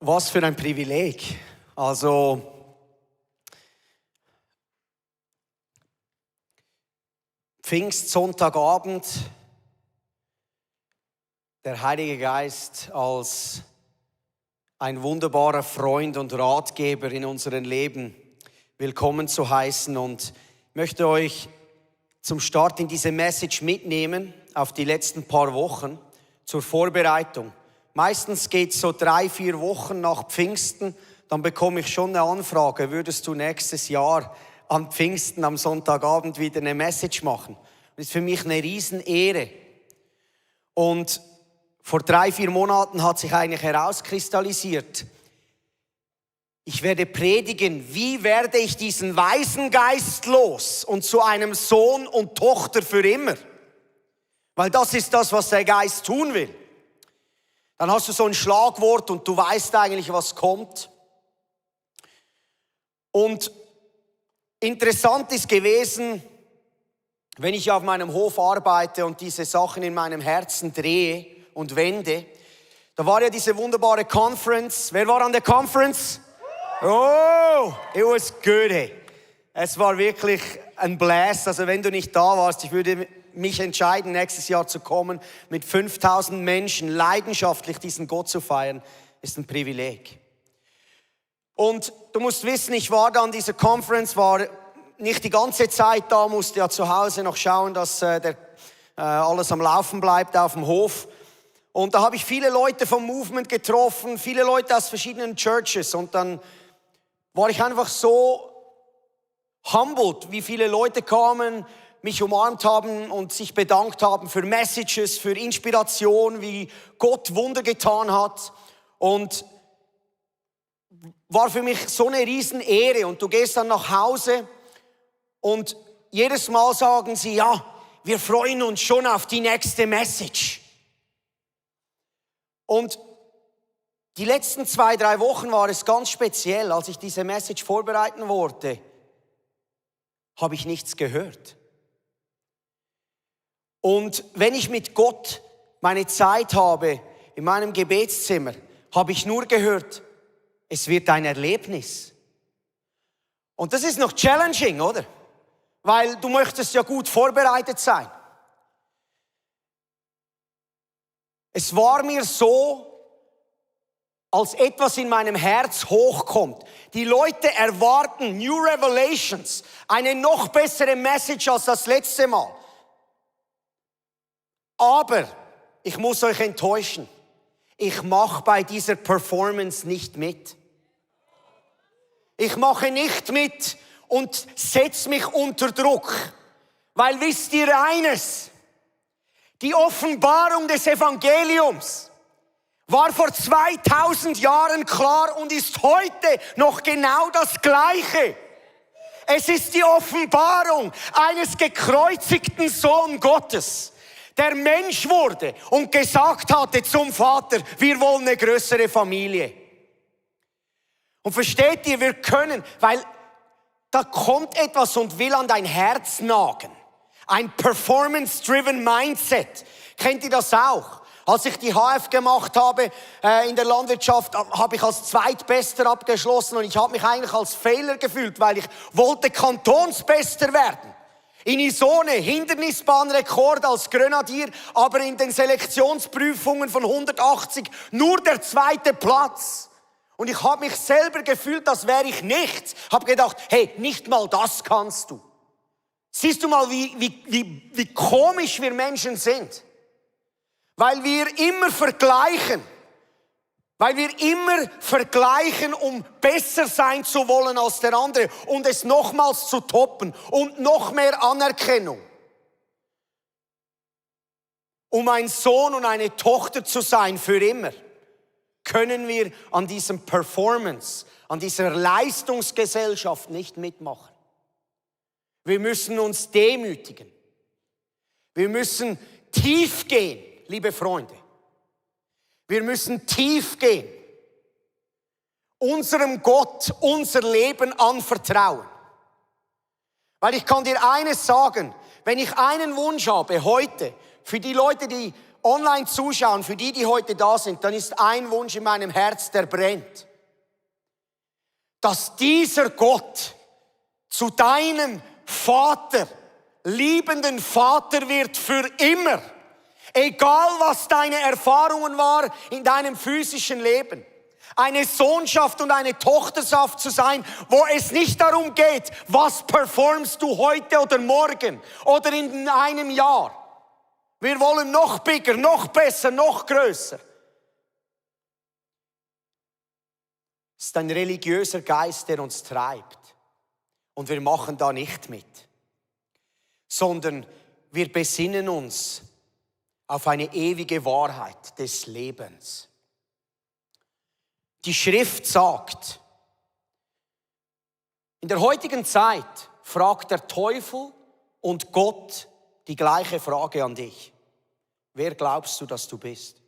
Was für ein Privileg. Also, Pfingstsonntagabend, der Heilige Geist als ein wunderbarer Freund und Ratgeber in unserem Leben willkommen zu heißen, und möchte euch zum Start in diese Message mitnehmen auf die letzten paar Wochen zur Vorbereitung. Meistens geht es so 3-4 Wochen nach Pfingsten, dann bekomme ich schon eine Anfrage, würdest du nächstes Jahr am Pfingsten, am Sonntagabend wieder eine Message machen? Das ist für mich eine Riesenehre. Und vor 3-4 Monaten hat sich eigentlich herauskristallisiert, ich werde predigen, wie werde ich diesen weisen Geist los und zu einem Sohn und Tochter für immer? Weil das ist das, was der Geist tun will. Dann hast du so ein Schlagwort und du weißt eigentlich, was kommt. Und interessant ist gewesen, wenn ich auf meinem Hof arbeite und diese Sachen in meinem Herzen drehe und wende, da war ja diese wunderbare Conference. Wer war an der Conference? Oh, it was good, hey. Es war wirklich ein Blast. Also wenn du nicht da warst, ich würde mich entscheiden, nächstes Jahr zu kommen, mit 5000 Menschen leidenschaftlich diesen Gott zu feiern, ist ein Privileg. Und du musst wissen, ich war da an dieser Conference, war nicht die ganze Zeit da, musste ja zu Hause noch schauen, dass alles am Laufen bleibt auf dem Hof. Und da habe ich viele Leute vom Movement getroffen, viele Leute aus verschiedenen Churches, und dann war ich einfach so humbled, wie viele Leute kamen, mich umarmt haben und sich bedankt haben für Messages, für Inspiration, wie Gott Wunder getan hat. Und war für mich so eine Riesenehre. Und du gehst dann nach Hause und jedes Mal sagen sie, ja, wir freuen uns schon auf die nächste Message. Und die letzten 2-3 Wochen war es ganz speziell, als ich diese Message vorbereiten wollte, habe ich nichts gehört. Und wenn ich mit Gott meine Zeit habe, in meinem Gebetszimmer, habe ich nur gehört, es wird ein Erlebnis. Und das ist noch challenging, oder? Weil du möchtest ja gut vorbereitet sein. Es war mir so, als etwas in meinem Herz hochkommt. Die Leute erwarten New Revelations, eine noch bessere Message als das letzte Mal. Aber ich muss euch enttäuschen, ich mache bei dieser Performance nicht mit. Ich mache nicht mit und setze mich unter Druck, weil wisst ihr eines, die Offenbarung des Evangeliums war vor 2000 Jahren klar und ist heute noch genau das Gleiche. Es ist die Offenbarung eines gekreuzigten Sohn Gottes, der Mensch wurde und gesagt hatte zum Vater, wir wollen eine größere Familie. Und versteht ihr, wir können, weil da kommt etwas und will an dein Herz nagen. Ein Performance-driven Mindset. Kennt ihr das auch? Als ich die HF gemacht habe in der Landwirtschaft, habe ich als Zweitbester abgeschlossen und ich habe mich eigentlich als Fehler gefühlt, weil ich wollte Kantonsbester werden. In Isone, Hindernisbahnrekord als Grenadier, aber in den Selektionsprüfungen von 180 nur der 2. Platz. Und ich habe mich selber gefühlt, als wäre ich nichts. Habe gedacht, hey, nicht mal das kannst du. Siehst du mal, wie komisch wir Menschen sind? Weil wir immer vergleichen. Weil wir immer vergleichen, um besser sein zu wollen als der andere und es nochmals zu toppen und noch mehr Anerkennung. Um ein Sohn und eine Tochter zu sein für immer, können wir an diesem Performance, an dieser Leistungsgesellschaft nicht mitmachen. Wir müssen uns demütigen. Wir müssen tief gehen, liebe Freunde. Wir müssen tief gehen. Unserem Gott unser Leben anvertrauen. Weil ich kann dir eines sagen, wenn ich einen Wunsch habe heute, für die Leute, die online zuschauen, für die, die heute da sind, dann ist ein Wunsch in meinem Herz, der brennt. Dass dieser Gott zu deinem Vater, liebenden Vater wird für immer. Egal was deine Erfahrungen waren in deinem physischen Leben. Eine Sohnschaft und eine Tochterschaft zu sein, wo es nicht darum geht, was performst du heute oder morgen oder in einem Jahr. Wir wollen noch bigger, noch besser, noch größer. Es ist ein religiöser Geist, der uns treibt. Und wir machen da nicht mit. Sondern wir besinnen uns auf eine ewige Wahrheit des Lebens. Die Schrift sagt, in der heutigen Zeit fragt der Teufel und Gott die gleiche Frage an dich. Wer glaubst du, dass du bist?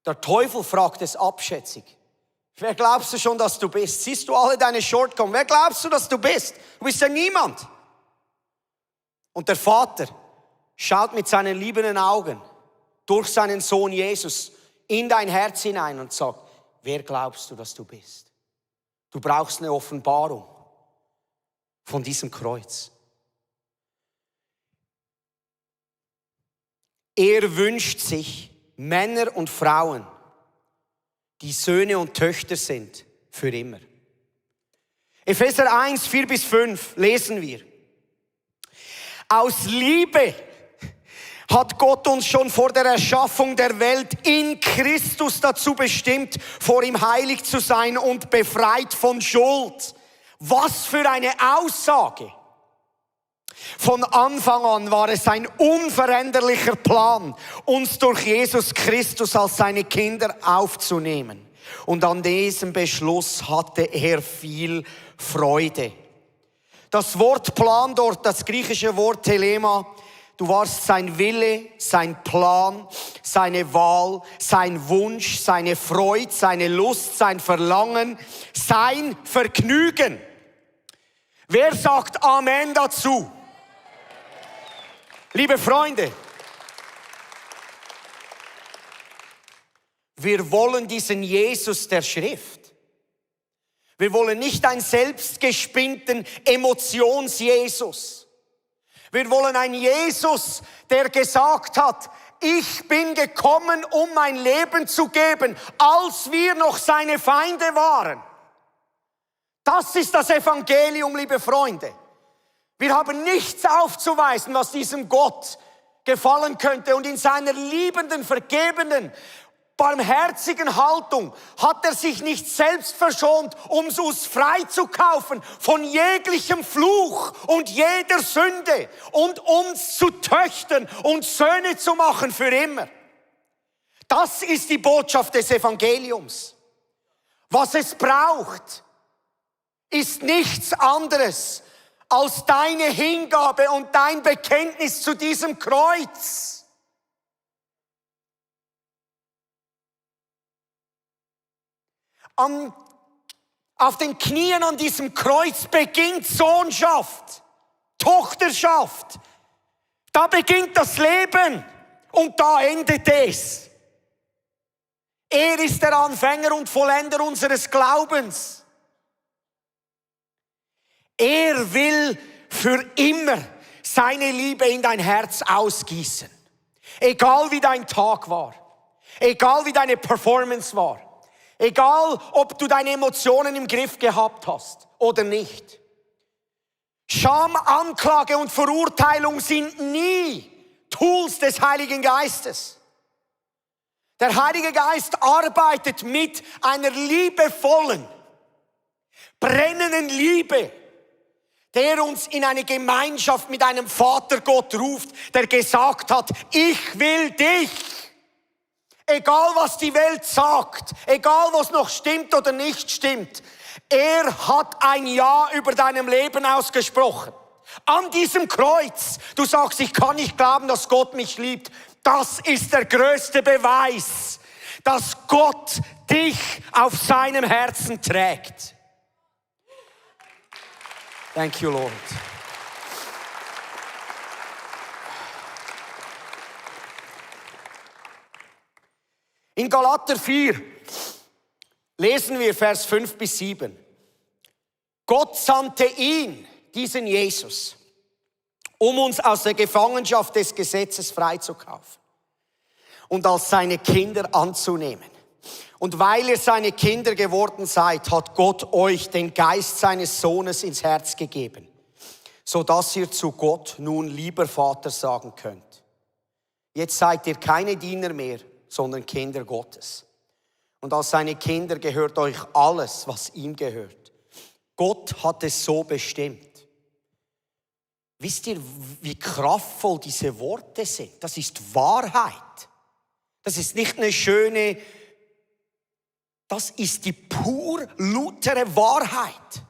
Der Teufel fragt es abschätzig. Wer glaubst du schon, dass du bist? Siehst du alle deine Shortcomings? Wer glaubst du, dass du bist? Du bist ja niemand. Und der Vater schaut mit seinen liebenden Augen durch seinen Sohn Jesus in dein Herz hinein und sagt, wer glaubst du, dass du bist? Du brauchst eine Offenbarung von diesem Kreuz. Er wünscht sich Männer und Frauen, die Söhne und Töchter sind, für immer. Epheser 1, 4-5 lesen wir. Aus Liebe hat Gott uns schon vor der Erschaffung der Welt in Christus dazu bestimmt, vor ihm heilig zu sein und befreit von Schuld. Was für eine Aussage! Von Anfang an war es ein unveränderlicher Plan, uns durch Jesus Christus als seine Kinder aufzunehmen. Und an diesem Beschluss hatte er viel Freude. Das Wort Plan dort, das griechische Wort Telema, du warst sein Wille, sein Plan, seine Wahl, sein Wunsch, seine Freude, seine Lust, sein Verlangen, sein Vergnügen. Wer sagt Amen dazu? Liebe Freunde, wir wollen diesen Jesus der Schrift. Wir wollen nicht einen selbstgespinnten Emotions-Jesus. Wir wollen einen Jesus, der gesagt hat, ich bin gekommen, um mein Leben zu geben, als wir noch seine Feinde waren. Das ist das Evangelium, liebe Freunde. Wir haben nichts aufzuweisen, was diesem Gott gefallen könnte. Und in seiner liebenden, vergebenden, barmherzigen Haltung hat er sich nicht selbst verschont, um uns freizukaufen von jeglichem Fluch und jeder Sünde und uns zu Töchtern und Söhne zu machen für immer. Das ist die Botschaft des Evangeliums. Was es braucht, ist nichts anderes als deine Hingabe und dein Bekenntnis zu diesem Kreuz. Auf den Knien an diesem Kreuz beginnt Sohnschaft, Tochterschaft. Da beginnt das Leben und da endet es. Er ist der Anfänger und Vollender unseres Glaubens. Er will für immer seine Liebe in dein Herz ausgießen. Egal wie dein Tag war, egal wie deine Performance war, egal ob du deine Emotionen im Griff gehabt hast oder nicht. Scham, Anklage und Verurteilung sind nie Tools des Heiligen Geistes. Der Heilige Geist arbeitet mit einer liebevollen, brennenden Liebe, der uns in eine Gemeinschaft mit einem Vatergott ruft, der gesagt hat, ich will dich. Egal was die Welt sagt, egal was noch stimmt oder nicht stimmt, er hat ein Ja über deinem Leben ausgesprochen. An diesem Kreuz, du sagst, ich kann nicht glauben, dass Gott mich liebt. Das ist der größte Beweis, dass Gott dich auf seinem Herzen trägt. Thank you, Lord. In Galater 4 lesen wir Vers 5 bis 7. Gott sandte ihn, diesen Jesus, um uns aus der Gefangenschaft des Gesetzes freizukaufen und als seine Kinder anzunehmen. Und weil ihr seine Kinder geworden seid, hat Gott euch den Geist seines Sohnes ins Herz gegeben, sodass ihr zu Gott nun lieber Vater sagen könnt. Jetzt seid ihr keine Diener mehr, sondern Kinder Gottes. Und als seine Kinder gehört euch alles, was ihm gehört. Gott hat es so bestimmt. Wisst ihr, wie kraftvoll diese Worte sind? Das ist Wahrheit. Das ist nicht eine schöne, das ist die pur lutere Wahrheit.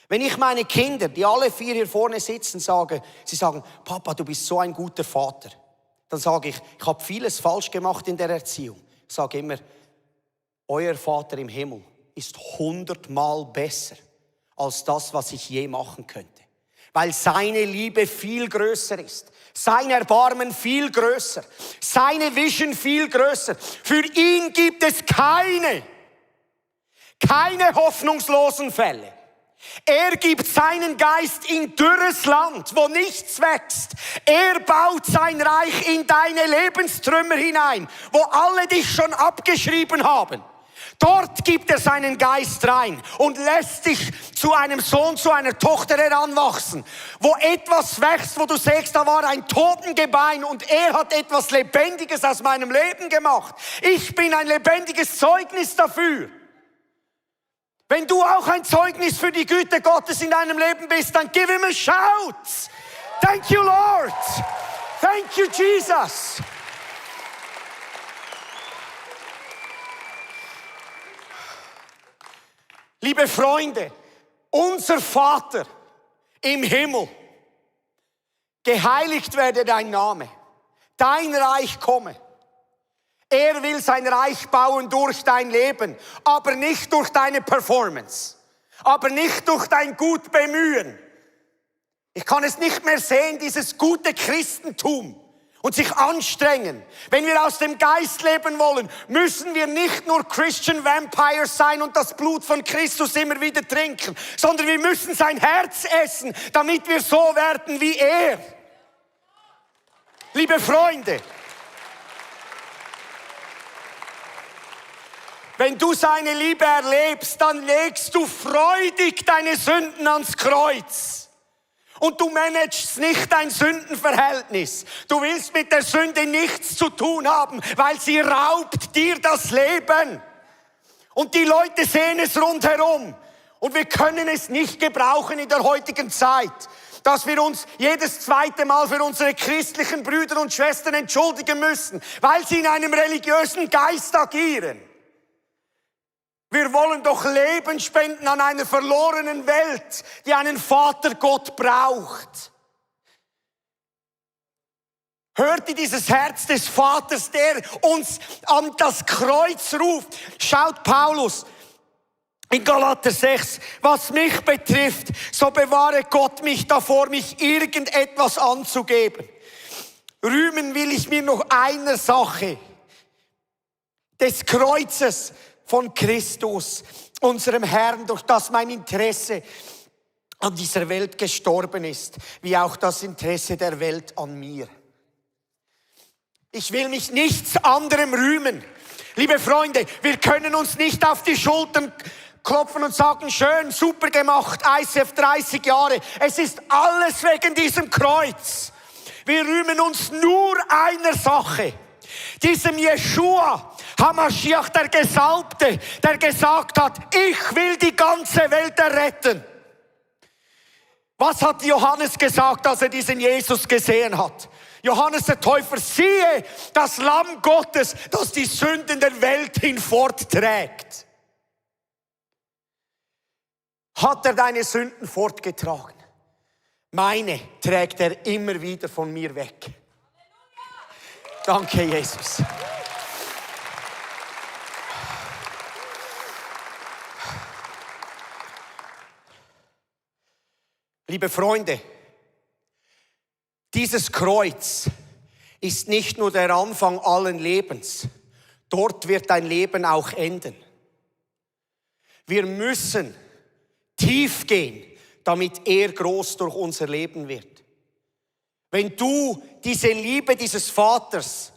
Wenn ich meine Kinder, die alle 4 hier vorne sitzen, sage, sie sagen, Papa, du bist so ein guter Vater. Dann sage ich habe vieles falsch gemacht in der Erziehung. Ich sage immer, euer Vater im Himmel ist 100-mal besser als das, was ich je machen könnte. Weil seine Liebe viel größer ist. Sein Erbarmen viel größer. Seine Vision viel größer. Für ihn gibt es keine hoffnungslosen Fälle. Er gibt seinen Geist in dürres Land, wo nichts wächst. Er baut sein Reich in deine Lebenstrümmer hinein, wo alle dich schon abgeschrieben haben. Dort gibt er seinen Geist rein und lässt dich zu einem Sohn, zu einer Tochter heranwachsen, wo etwas wächst, wo du sagst, da war ein Totengebein und er hat etwas Lebendiges aus meinem Leben gemacht. Ich bin ein lebendiges Zeugnis dafür. Wenn du auch ein Zeugnis für die Güte Gottes in deinem Leben bist, dann give him a shout. Thank you, Lord. Thank you, Jesus. Liebe Freunde, unser Vater im Himmel, geheiligt werde dein Name, dein Reich komme. Er will sein Reich bauen durch dein Leben, aber nicht durch deine Performance, aber nicht durch dein gut Bemühen. Ich kann es nicht mehr sehen, dieses gute Christentum und sich anstrengen. Wenn wir aus dem Geist leben wollen, müssen wir nicht nur Christian Vampires sein und das Blut von Christus immer wieder trinken, sondern wir müssen sein Herz essen, damit wir so werden wie er. Liebe Freunde, wenn du seine Liebe erlebst, dann legst du freudig deine Sünden ans Kreuz. Und du managst nicht dein Sündenverhältnis. Du willst mit der Sünde nichts zu tun haben, weil sie raubt dir das Leben. Und die Leute sehen es rundherum. Und wir können es nicht gebrauchen in der heutigen Zeit, dass wir uns jedes zweite Mal für unsere christlichen Brüder und Schwestern entschuldigen müssen, weil sie in einem religiösen Geist agieren. Wir wollen doch Leben spenden an einer verlorenen Welt, die einen Vater Gott braucht. Hört ihr dieses Herz des Vaters, der uns an das Kreuz ruft? Schaut Paulus in Galater 6, was mich betrifft, so bewahre Gott mich davor, mich irgendetwas anzugeben. Rühmen will ich mir noch einer Sache, des Kreuzes von Christus, unserem Herrn, durch das mein Interesse an dieser Welt gestorben ist, wie auch das Interesse der Welt an mir. Ich will mich nichts anderem rühmen. Liebe Freunde, wir können uns nicht auf die Schultern klopfen und sagen, schön, super gemacht, ICF 30 Jahre. Es ist alles wegen diesem Kreuz. Wir rühmen uns nur einer Sache, diesem Jeschua HaMashiach, der Gesalbte, der gesagt hat, ich will die ganze Welt erretten. Was hat Johannes gesagt, als er diesen Jesus gesehen hat? Johannes der Täufer, siehe, das Lamm Gottes, das die Sünden der Welt hinfortträgt. Hat er deine Sünden fortgetragen? Meine trägt er immer wieder von mir weg. Danke, Jesus. Liebe Freunde, dieses Kreuz ist nicht nur der Anfang allen Lebens. Dort wird dein Leben auch enden. Wir müssen tief gehen, damit er groß durch unser Leben wird. Wenn du diese Liebe dieses Vaters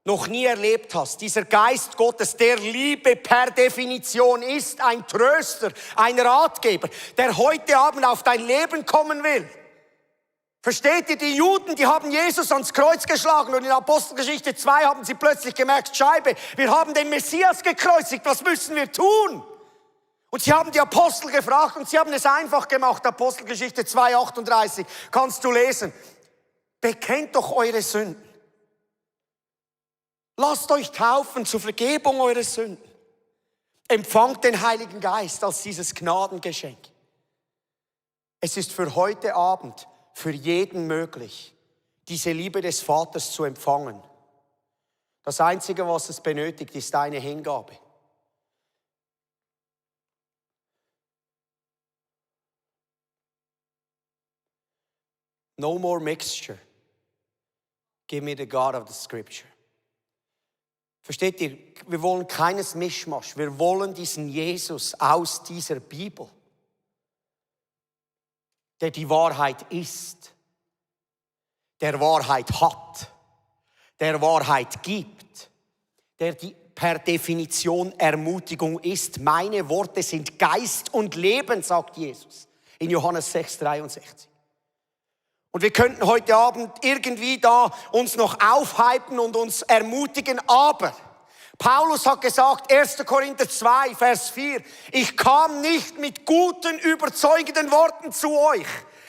noch nie erlebt hast, dieser Geist Gottes, der Liebe per Definition ist, ein Tröster, ein Ratgeber, der heute Abend auf dein Leben kommen will. Versteht ihr, die Juden, die haben Jesus ans Kreuz geschlagen und in Apostelgeschichte 2 haben sie plötzlich gemerkt, Scheibe, wir haben den Messias gekreuzigt, was müssen wir tun? Und sie haben die Apostel gefragt und sie haben es einfach gemacht. Apostelgeschichte 2,38 kannst du lesen. Bekennt doch eure Sünden. Lasst euch taufen zur Vergebung eurer Sünden. Empfangt den Heiligen Geist als dieses Gnadengeschenk. Es ist für heute Abend für jeden möglich, diese Liebe des Vaters zu empfangen. Das Einzige, was es benötigt, ist deine Hingabe. No more mixture. Give me the God of the Scripture. Versteht ihr? Wir wollen keines Mischmasch. Wir wollen diesen Jesus aus dieser Bibel, der die Wahrheit ist, der Wahrheit hat, der Wahrheit gibt, der die per Definition Ermutigung ist. Meine Worte sind Geist und Leben, sagt Jesus in Johannes 6,63. Und wir könnten heute Abend irgendwie da uns noch aufhypen und uns ermutigen, aber Paulus hat gesagt, 1. Korinther 2, Vers 4, ich kam nicht mit guten, überzeugenden Worten zu euch,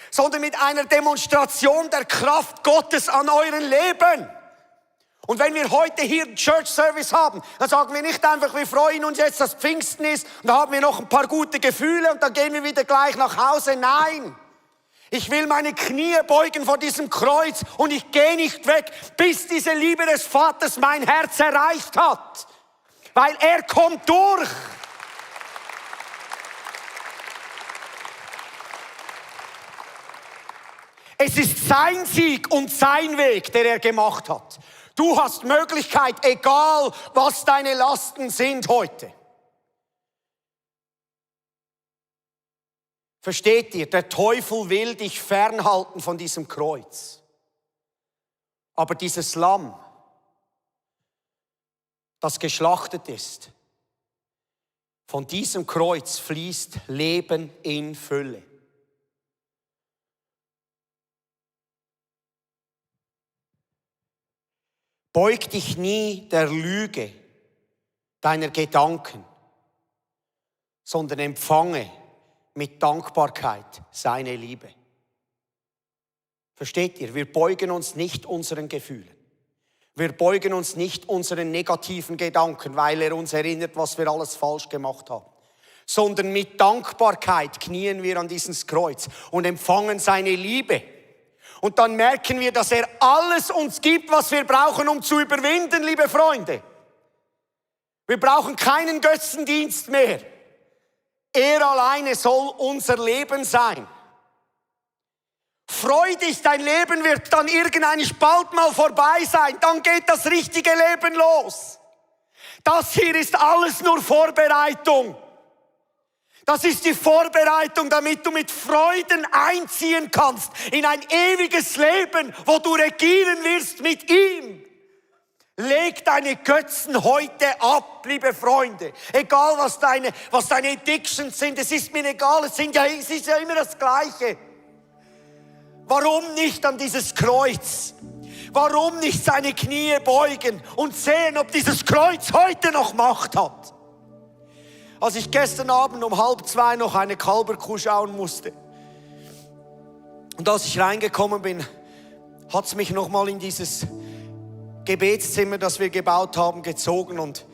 sondern mit einer Demonstration der Kraft Gottes an euren Leben. Und wenn wir heute hier einen Church Service haben, dann sagen wir nicht einfach, wir freuen uns jetzt, dass Pfingsten ist, und dann haben wir noch ein paar gute Gefühle und dann gehen wir wieder gleich nach Hause. Nein! Ich will meine Knie beugen vor diesem Kreuz und ich gehe nicht weg, bis diese Liebe des Vaters mein Herz erreicht hat. Weil er kommt durch. Es ist sein Sieg und sein Weg, der er gemacht hat. Du hast Möglichkeit, egal was deine Lasten sind heute. Versteht ihr, der Teufel will dich fernhalten von diesem Kreuz. Aber dieses Lamm, das geschlachtet ist, von diesem Kreuz fließt Leben in Fülle. Beug dich nie der Lüge deiner Gedanken, sondern empfange mit Dankbarkeit seine Liebe. Versteht ihr? Wir beugen uns nicht unseren Gefühlen. Wir beugen uns nicht unseren negativen Gedanken, weil er uns erinnert, was wir alles falsch gemacht haben. Sondern mit Dankbarkeit knien wir an dieses Kreuz und empfangen seine Liebe. Und dann merken wir, dass er alles uns gibt, was wir brauchen, um zu überwinden, liebe Freunde. Wir brauchen keinen Götzendienst mehr. Er alleine soll unser Leben sein. Freu dich, dein Leben wird dann irgendein bald mal vorbei sein. Dann geht das richtige Leben los. Das hier ist alles nur Vorbereitung. Das ist die Vorbereitung, damit du mit Freuden einziehen kannst in ein ewiges Leben, wo du regieren wirst mit ihm. Leg deine Götzen heute ab, liebe Freunde. Egal, was deine Addictions sind, es ist mir egal, es ist ja immer das Gleiche. Warum nicht an dieses Kreuz? Warum nicht seine Knie beugen und sehen, ob dieses Kreuz heute noch Macht hat? Als ich gestern Abend um 1:30 noch eine Kalberkuh schauen musste und als ich reingekommen bin, hat es mich nochmal in dieses Gebetszimmer, das wir gebaut haben, gezogen und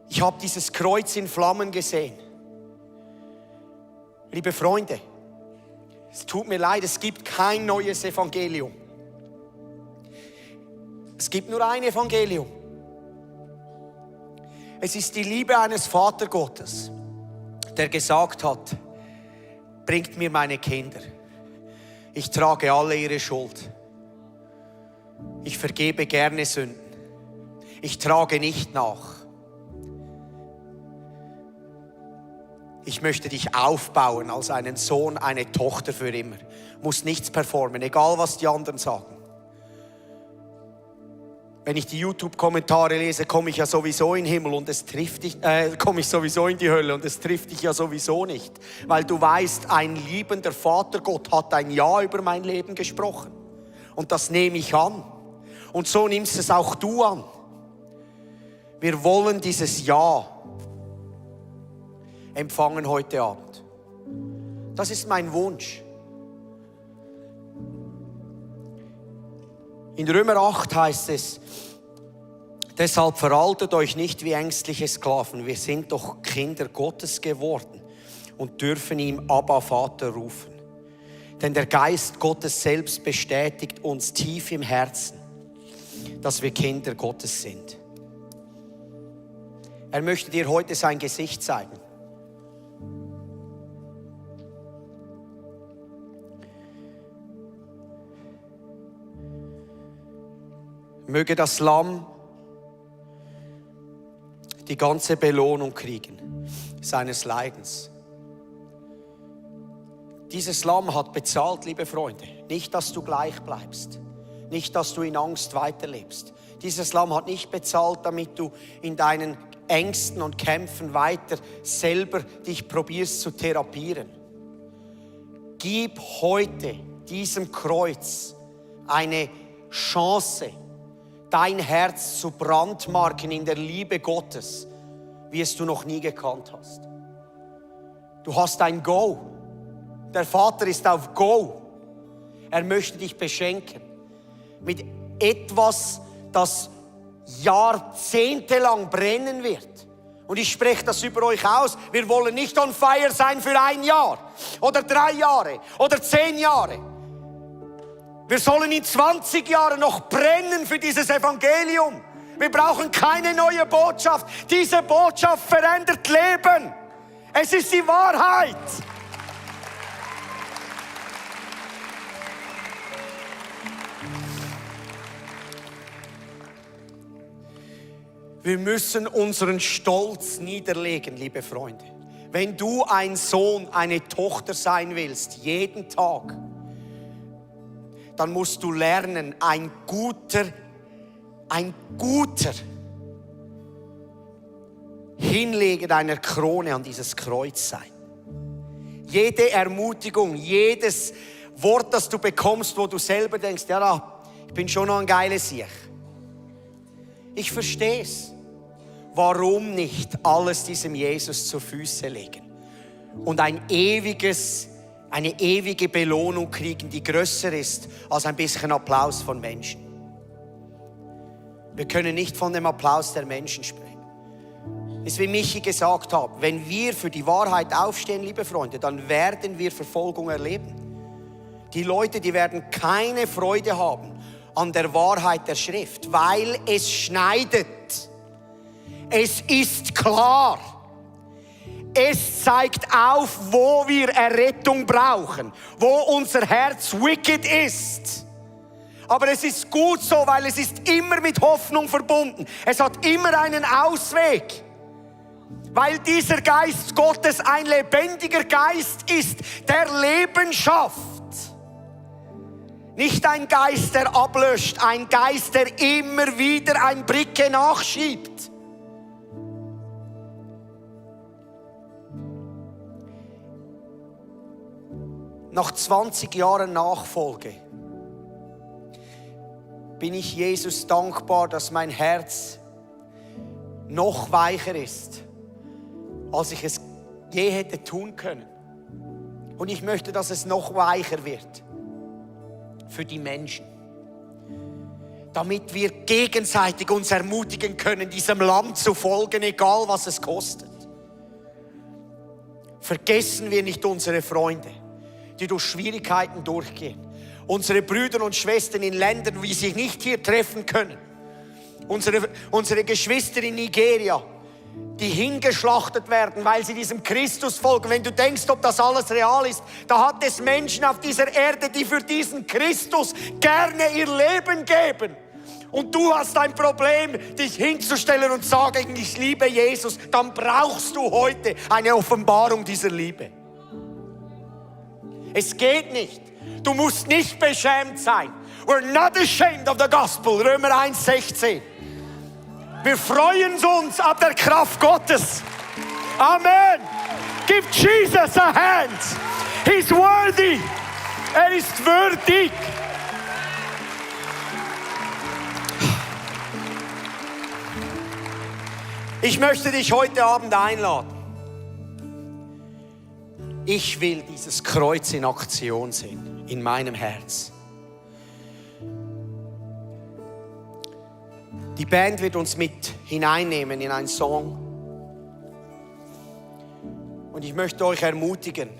ich habe dieses Kreuz in Flammen gesehen. Liebe Freunde, es tut mir leid, es gibt kein neues Evangelium. Es gibt nur ein Evangelium. Es ist die Liebe eines Vatergottes, der gesagt hat, bringt mir meine Kinder. Ich trage alle ihre Schuld. Ich vergebe gerne Sünden. Ich trage nicht nach. Ich möchte dich aufbauen als einen Sohn, eine Tochter für immer. Muss nichts performen, egal was die anderen sagen. Wenn ich die YouTube-Kommentare lese, komme ich ja sowieso in den Himmel und es trifft dich, komme ich sowieso in die Hölle und es trifft dich ja sowieso nicht. Weil du weißt, ein liebender Vater Gott hat ein Ja über mein Leben gesprochen. Und das nehme ich an. Und so nimmst es auch du an. Wir wollen dieses Ja empfangen heute Abend. Das ist mein Wunsch. In Römer 8 heißt es, deshalb verhaltet euch nicht wie ängstliche Sklaven. Wir sind doch Kinder Gottes geworden und dürfen ihm Abba Vater rufen. Denn der Geist Gottes selbst bestätigt uns tief im Herzen, dass wir Kinder Gottes sind. Er möchte dir heute sein Gesicht zeigen. Möge das Lamm die ganze Belohnung kriegen seines Leidens. Dieses Lamm hat bezahlt, liebe Freunde. Nicht, dass du gleich bleibst. Nicht, dass du in Angst weiterlebst. Dieses Lamm hat nicht bezahlt, damit du in deinen Ängsten und Kämpfen weiter selber dich probierst zu therapieren. Gib heute diesem Kreuz eine Chance, dein Herz zu brandmarken in der Liebe Gottes, wie es du noch nie gekannt hast. Du hast ein Go. Der Vater ist auf Go. Er möchte dich beschenken mit etwas, das jahrzehntelang brennen wird. Und ich spreche das über euch aus. Wir wollen nicht on fire sein für 1 Jahr oder 3 Jahre oder 10 Jahre. Wir sollen in 20 Jahren noch brennen für dieses Evangelium. Wir brauchen keine neue Botschaft. Diese Botschaft verändert Leben. Es ist die Wahrheit. Wir müssen unseren Stolz niederlegen, liebe Freunde. Wenn du ein Sohn, eine Tochter sein willst, jeden Tag, dann musst du lernen, ein guter Hinlegen deiner Krone an dieses Kreuz sein. Jede Ermutigung, jedes Wort, das du bekommst, wo du selber denkst, ja, ich bin schon noch ein geiles Sieg. Ich verstehe es. Warum nicht alles diesem Jesus zu Füße legen und eine ewige Belohnung kriegen, die größer ist als ein bisschen Applaus von Menschen. Wir können nicht von dem Applaus der Menschen sprechen. Es ist wie Michi gesagt hat, wenn wir für die Wahrheit aufstehen, liebe Freunde, dann werden wir Verfolgung erleben. Die Leute, die werden keine Freude haben an der Wahrheit der Schrift, weil es schneidet. Es ist klar. Es zeigt auf, wo wir Errettung brauchen, wo unser Herz wicked ist. Aber es ist gut so, weil es ist immer mit Hoffnung verbunden. Es hat immer einen Ausweg. Weil dieser Geist Gottes ein lebendiger Geist ist, der Leben schafft. Nicht ein Geist, der ablöscht, ein Geist, der immer wieder ein Bricke nachschiebt. Nach 20 Jahren Nachfolge bin ich Jesus dankbar, dass mein Herz noch weicher ist, als ich es je hätte tun können. Und ich möchte, dass es noch weicher wird für die Menschen, damit wir gegenseitig uns ermutigen können, diesem Lamm zu folgen, egal was es kostet. Vergessen wir nicht unsere Freunde, die durch Schwierigkeiten durchgehen. Unsere Brüder und Schwestern in Ländern, wie sie nicht hier treffen können. Unsere Geschwister in Nigeria, die hingeschlachtet werden, weil sie diesem Christus folgen. Wenn du denkst, ob das alles real ist, da hat es Menschen auf dieser Erde, die für diesen Christus gerne ihr Leben geben. und du hast ein Problem, dich hinzustellen und sagen, ich liebe Jesus, dann brauchst du heute eine Offenbarung dieser Liebe. Es geht nicht. Du musst nicht beschämt sein. We're not ashamed of the gospel. Römer 1,16. Wir freuen uns ab der Kraft Gottes. Amen. Give Jesus a hand. He's worthy. Er ist würdig. Ich möchte dich heute Abend einladen. Ich will dieses Kreuz in Aktion sehen, in meinem Herz. Die Band wird uns mit hineinnehmen in einen Song. Und ich möchte euch ermutigen.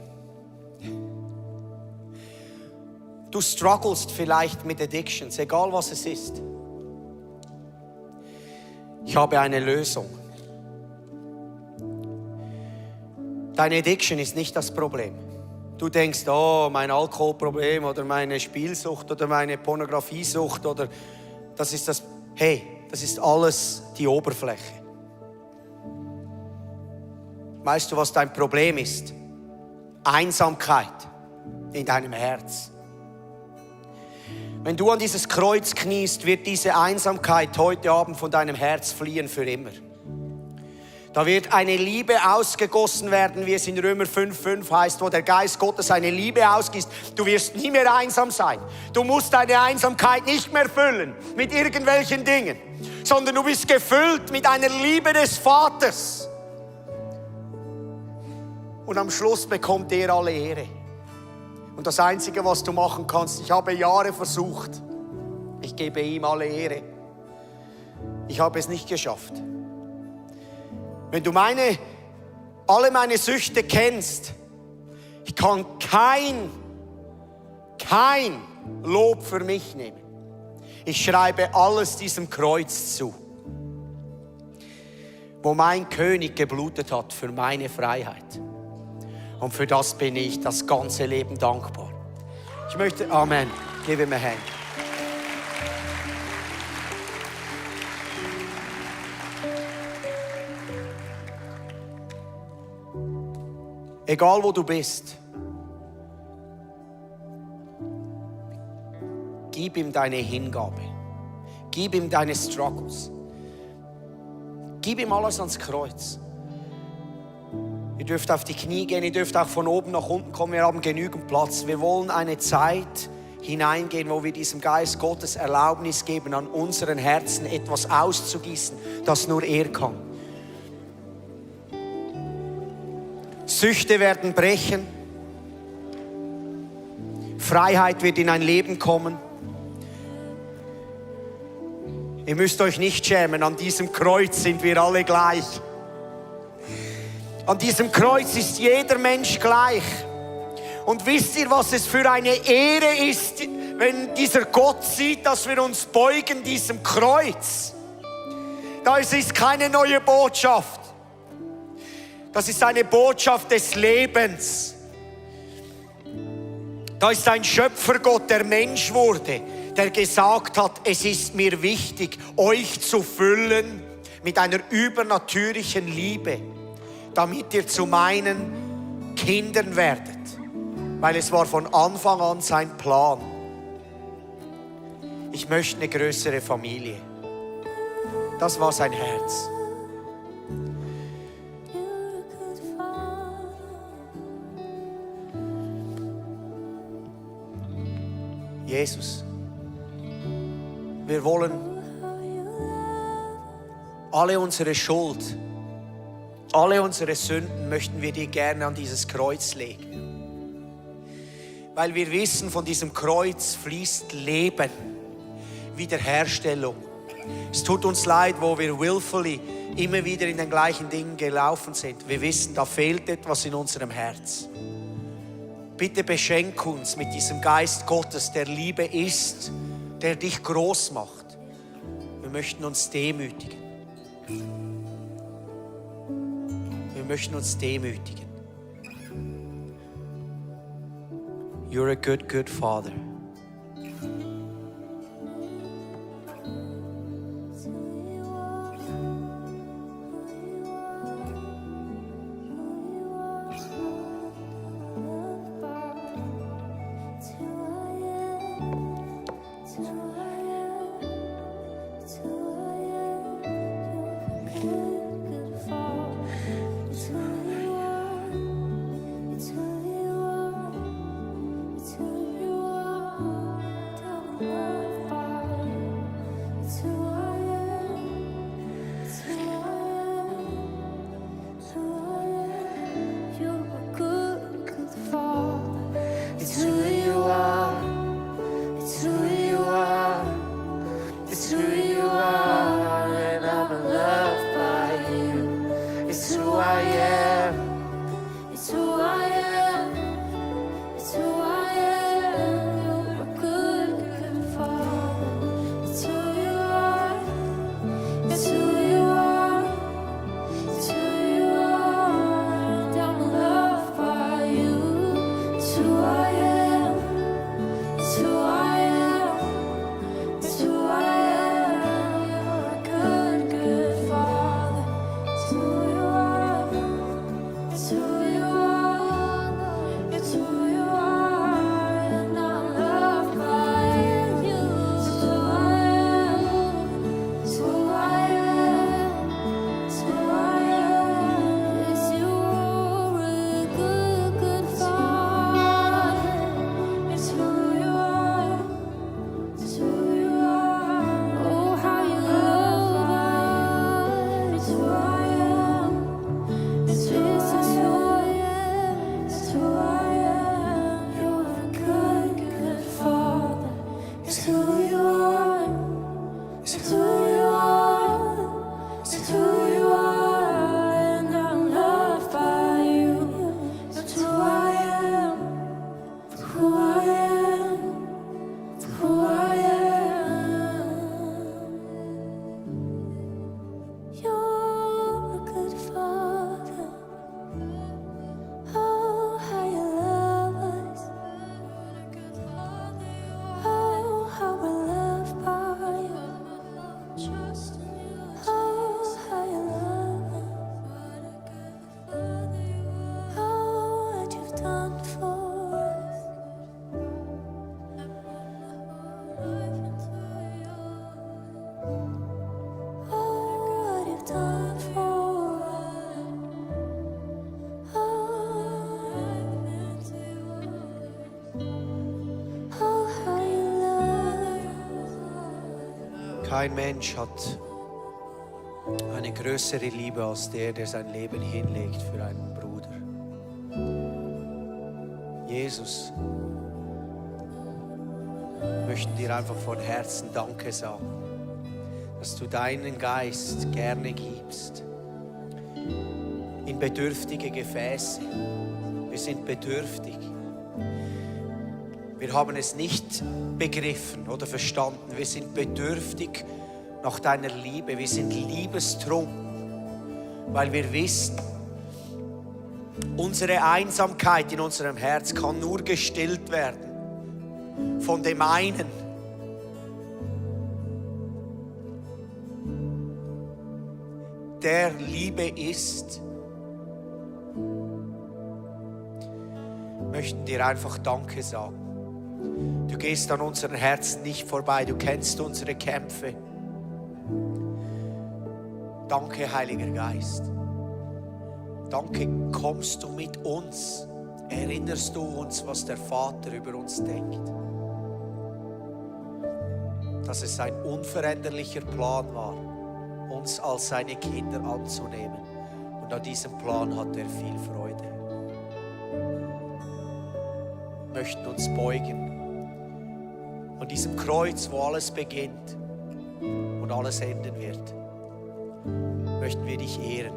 Du strugglest vielleicht mit Addictions, egal was es ist. Ich habe eine Lösung. Deine Addiction ist nicht das Problem. Du denkst, oh, mein Alkoholproblem oder meine Spielsucht oder meine Pornografiesucht oder das ist das. Hey, das ist alles die Oberfläche. Weißt du, was dein Problem ist? Einsamkeit in deinem Herz. Wenn du an dieses Kreuz kniest, wird diese Einsamkeit heute Abend von deinem Herz fliehen für immer. Da wird eine Liebe ausgegossen werden, wie es in Römer 5,5 heißt, wo der Geist Gottes eine Liebe ausgießt. Du wirst nie mehr einsam sein. Du musst deine Einsamkeit nicht mehr füllen mit irgendwelchen Dingen, sondern du bist gefüllt mit einer Liebe des Vaters. Und am Schluss bekommt er alle Ehre. Und das Einzige, was du machen kannst, ich habe Jahre versucht, ich gebe ihm alle Ehre. Ich habe es nicht geschafft. Wenn du alle meine Süchte kennst, ich kann kein Lob für mich nehmen. Ich schreibe alles diesem Kreuz zu, wo mein König geblutet hat für meine Freiheit. Und für das bin ich das ganze Leben dankbar. Ich möchte, Amen, give him a hand. Egal wo du bist, gib ihm deine Hingabe. Gib ihm deine Struggles. Gib ihm alles ans Kreuz. Ihr dürft auf die Knie gehen, ihr dürft auch von oben nach unten kommen, wir haben genügend Platz. Wir wollen eine Zeit hineingehen, wo wir diesem Geist Gottes Erlaubnis geben, an unseren Herzen etwas auszugießen, das nur er kann. Süchte werden brechen. Freiheit wird in ein Leben kommen. Ihr müsst euch nicht schämen, an diesem Kreuz sind wir alle gleich. An diesem Kreuz ist jeder Mensch gleich. Und wisst ihr, was es für eine Ehre ist, wenn dieser Gott sieht, dass wir uns beugen diesem Kreuz? Das ist keine neue Botschaft. Das ist eine Botschaft des Lebens. Da ist ein Schöpfergott, der Mensch wurde, der gesagt hat, es ist mir wichtig, euch zu füllen mit einer übernatürlichen Liebe, damit ihr zu meinen Kindern werdet. Weil es war von Anfang an sein Plan. Ich möchte eine größere Familie. Das war sein Herz. Jesus, wir wollen alle unsere Schuld, alle unsere Sünden möchten wir dir gerne an dieses Kreuz legen. Weil wir wissen, von diesem Kreuz fließt Leben, Wiederherstellung. Es tut uns leid, wo wir willfully immer wieder in den gleichen Dingen gelaufen sind. Wir wissen, da fehlt etwas in unserem Herz. Bitte beschenk uns mit diesem Geist Gottes, der Liebe ist, der dich groß macht. Wir möchten uns demütigen. Wir möchten uns demütigen. You're a good, good Father. Kein Mensch hat eine größere Liebe als der sein Leben hinlegt für einen Bruder. Jesus, wir möchten dir einfach von Herzen Danke sagen, dass du deinen Geist gerne gibst in bedürftige Gefäße. Wir sind bedürftig. Wir haben es nicht begriffen oder verstanden. Wir sind bedürftig nach deiner Liebe. Wir sind liebestrunken, weil wir wissen, unsere Einsamkeit in unserem Herz kann nur gestillt werden von dem einen, der Liebe ist. Wir möchten dir einfach Danke sagen. Du gehst an unseren Herzen nicht vorbei. Du kennst unsere Kämpfe. Danke, Heiliger Geist. Danke, kommst du mit uns. Erinnerst du uns, was der Vater über uns denkt. Dass es ein unveränderlicher Plan war, uns als seine Kinder anzunehmen. Und an diesem Plan hat er viel Freude. Wir möchten uns beugen. An diesem Kreuz, wo alles beginnt und alles enden wird, möchten wir dich ehren.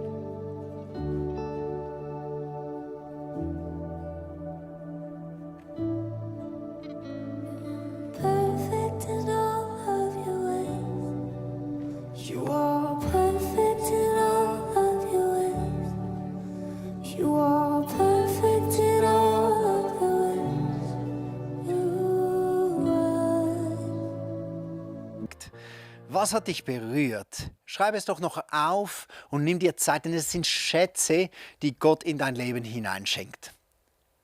Perfect in all of your ways. You are perfect in all of your ways. You are perfect in all of your ways. You are. Was hat dich berührt? Schreib es doch noch auf und nimm dir Zeit, denn es sind Schätze, die Gott in dein Leben hineinschenkt.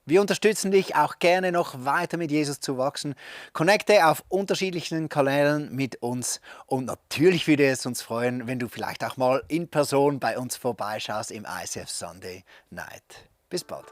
Wir unterstützen dich auch gerne noch weiter mit Jesus zu wachsen. Connecte auf unterschiedlichen Kanälen mit uns und natürlich würde es uns freuen, wenn du vielleicht auch mal in Person bei uns vorbeischaust im ICF Sunday Night. Bis bald.